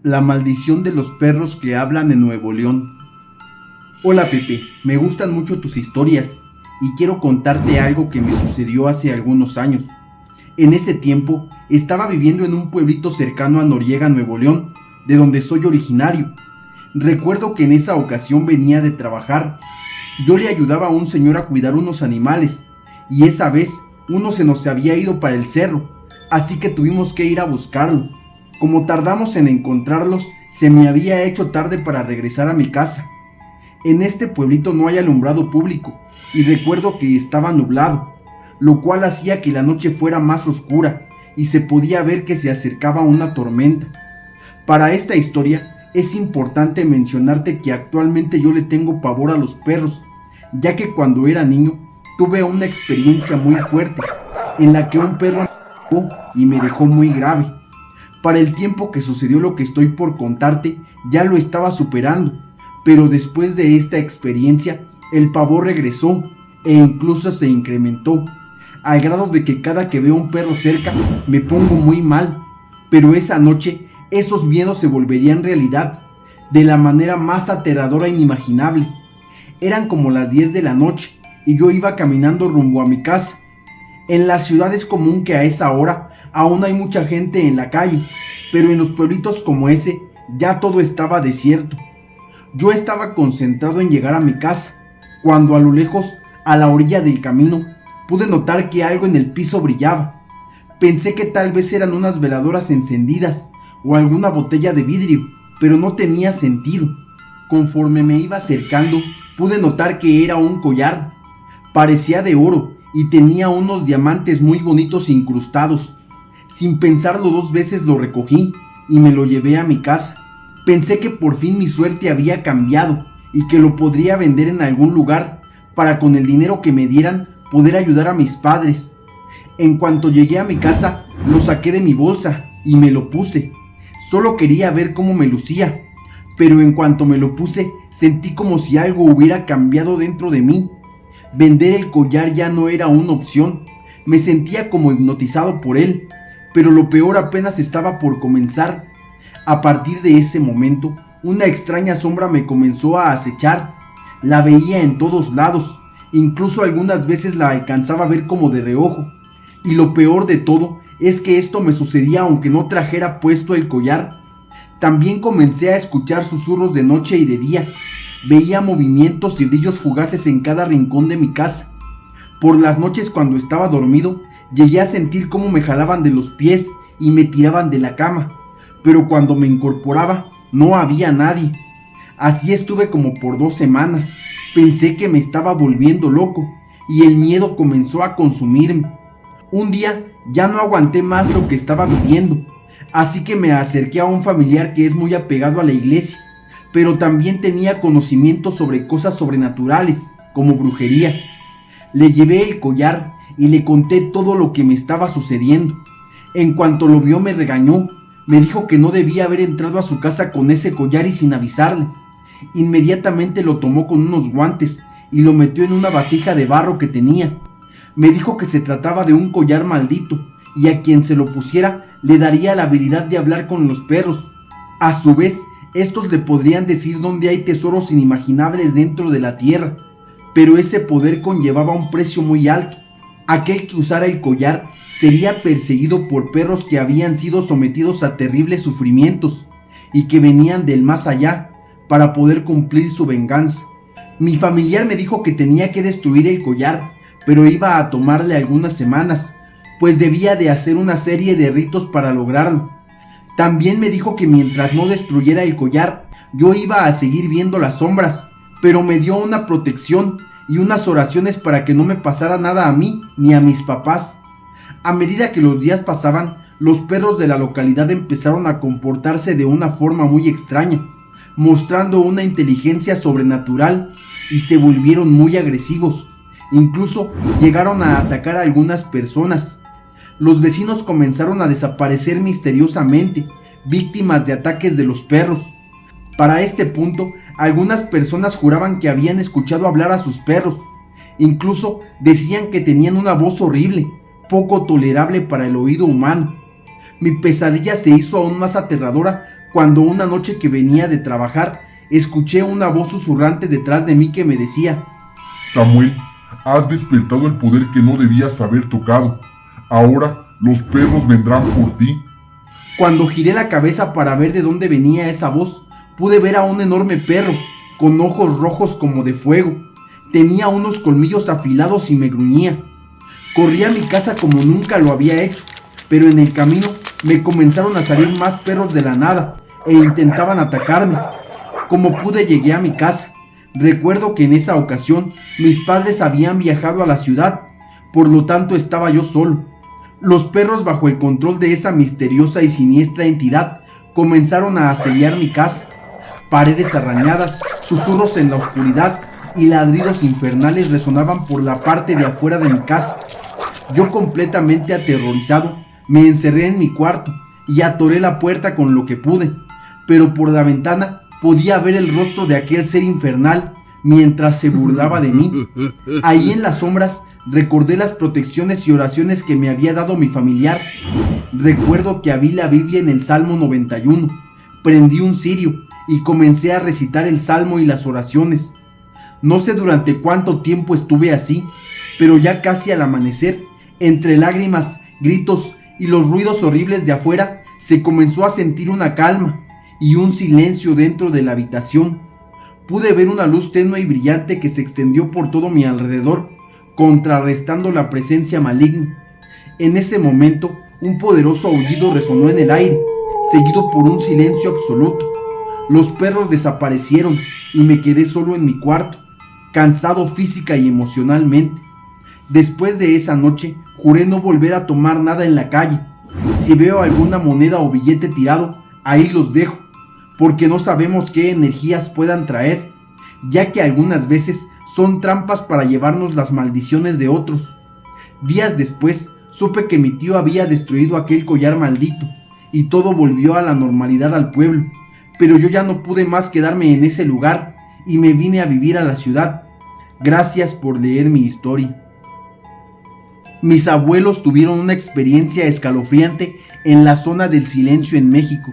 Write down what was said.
La maldición de los perros que hablan en Nuevo León. Hola Pepe, me gustan mucho tus historias y quiero contarte algo que me sucedió hace algunos años. En ese tiempo estaba viviendo en un pueblito cercano a Noriega, Nuevo León, de donde soy originario. Recuerdo que en esa ocasión venía de trabajar. Yo le ayudaba a un señor a cuidar unos animales y esa vez uno se nos había ido para el cerro, así que tuvimos que ir a buscarlo. Como tardamos en encontrarlos, se me había hecho tarde para regresar a mi casa. En este pueblito no hay alumbrado público y recuerdo que estaba nublado, lo cual hacía que la noche fuera más oscura y se podía ver que se acercaba una tormenta. Para esta historia es importante mencionarte que actualmente yo le tengo pavor a los perros, ya que cuando era niño tuve una experiencia muy fuerte en la que un perro me atacó y me dejó muy grave. Para el tiempo que sucedió lo que estoy por contarte, ya lo estaba superando, pero después de esta experiencia, el pavor regresó e incluso se incrementó, al grado de que cada que veo un perro cerca me pongo muy mal. Pero esa noche, esos miedos se volverían realidad, de la manera más aterradora e inimaginable. Eran como las 10 de la noche y yo iba caminando rumbo a mi casa. En la ciudad es común que a esa hora aún hay mucha gente en la calle, pero en los pueblitos como ese ya todo estaba desierto. Yo estaba concentrado en llegar a mi casa, cuando a lo lejos, a la orilla del camino, pude notar que algo en el piso brillaba. Pensé que tal vez eran unas veladoras encendidas o alguna botella de vidrio, pero no tenía sentido. Conforme me iba acercando, pude notar que era un collar. Parecía de oro y tenía unos diamantes muy bonitos incrustados. Sin pensarlo dos veces lo recogí y me lo llevé a mi casa. Pensé que por fin mi suerte había cambiado y que lo podría vender en algún lugar para con el dinero que me dieran poder ayudar a mis padres. En cuanto llegué a mi casa, lo saqué de mi bolsa y me lo puse. Solo quería ver cómo me lucía, pero en cuanto me lo puse, sentí como si algo hubiera cambiado dentro de mí. Vender el collar ya no era una opción. Me sentía como hipnotizado por él, pero lo peor apenas estaba por comenzar. A partir de ese momento, una extraña sombra me comenzó a acechar. La veía en todos lados, incluso algunas veces la alcanzaba a ver como de reojo. Y lo peor de todo es que esto me sucedía aunque no trajera puesto el collar. También comencé a escuchar susurros de noche y de día. Veía movimientos y brillos fugaces en cada rincón de mi casa. Por las noches cuando estaba dormido, llegué a sentir cómo me jalaban de los pies y me tiraban de la cama, pero cuando me incorporaba no había nadie. Así estuve como por 2 semanas. Pensé que me estaba volviendo loco y el miedo comenzó a consumirme. Un día ya no aguanté más lo que estaba viviendo, así que me acerqué a un familiar que es muy apegado a la iglesia, pero también tenía conocimiento sobre cosas sobrenaturales, como brujería. Le llevé el collar y le conté todo lo que me estaba sucediendo. En cuanto lo vio me regañó, me dijo que no debía haber entrado a su casa con ese collar y sin avisarle. Inmediatamente lo tomó con unos guantes y lo metió en una vasija de barro que tenía. Me dijo que se trataba de un collar maldito y a quien se lo pusiera le daría la habilidad de hablar con los perros. A su vez, estos le podrían decir dónde hay tesoros inimaginables dentro de la tierra, pero ese poder conllevaba un precio muy alto. Aquel que usara el collar sería perseguido por perros que habían sido sometidos a terribles sufrimientos y que venían del más allá para poder cumplir su venganza. Mi familiar me dijo que tenía que destruir el collar, pero iba a tomarle algunas semanas, pues debía de hacer una serie de ritos para lograrlo. También me dijo que mientras no destruyera el collar, yo iba a seguir viendo las sombras, pero me dio una protección y unas oraciones para que no me pasara nada a mí ni a mis papás. A medida que los días pasaban, los perros de la localidad empezaron a comportarse de una forma muy extraña, mostrando una inteligencia sobrenatural y se volvieron muy agresivos. Incluso llegaron a atacar a algunas personas. Los vecinos comenzaron a desaparecer misteriosamente, víctimas de ataques de los perros. Para este punto, algunas personas juraban que habían escuchado hablar a sus perros. Incluso decían que tenían una voz horrible, poco tolerable para el oído humano. Mi pesadilla se hizo aún más aterradora cuando una noche que venía de trabajar, escuché una voz susurrante detrás de mí que me decía: Samuel, has despertado el poder que no debías haber tocado. Ahora los perros vendrán por ti. Cuando giré la cabeza para ver de dónde venía esa voz, pude ver a un enorme perro, con ojos rojos como de fuego. Tenía unos colmillos afilados y me gruñía. Corrí a mi casa como nunca lo había hecho, pero en el camino me comenzaron a salir más perros de la nada e intentaban atacarme. Como pude llegué a mi casa. Recuerdo que en esa ocasión mis padres habían viajado a la ciudad, por lo tanto estaba yo solo. Los perros, bajo el control de esa misteriosa y siniestra entidad, comenzaron a asediar mi casa. Paredes arañadas, susurros en la oscuridad y ladridos infernales resonaban por la parte de afuera de mi casa. Yo, completamente aterrorizado, me encerré en mi cuarto y atoré la puerta con lo que pude, pero por la ventana podía ver el rostro de aquel ser infernal mientras se burlaba de mí. Ahí en las sombras recordé las protecciones y oraciones que me había dado mi familiar. Recuerdo que abrí la Biblia en el Salmo 91, prendí un cirio y comencé a recitar el Salmo y las oraciones. No sé durante cuánto tiempo estuve así, pero ya casi al amanecer, entre lágrimas, gritos y los ruidos horribles de afuera, se comenzó a sentir una calma y un silencio dentro de la habitación. Pude ver una luz tenue y brillante que se extendió por todo mi alrededor, contrarrestando la presencia maligna. En ese momento, un poderoso aullido resonó en el aire, seguido por un silencio absoluto. Los perros desaparecieron y me quedé solo en mi cuarto, cansado física y emocionalmente. Después de esa noche, juré no volver a tomar nada en la calle. Si veo alguna moneda o billete tirado, ahí los dejo, porque no sabemos qué energías puedan traer, ya que algunas veces son trampas para llevarnos las maldiciones de otros. Días después, supe que mi tío había destruido aquel collar maldito, y todo volvió a la normalidad al pueblo, pero yo ya no pude más quedarme en ese lugar, y me vine a vivir a la ciudad. Gracias por leer mi historia. Mis abuelos tuvieron una experiencia escalofriante en la zona del silencio en México.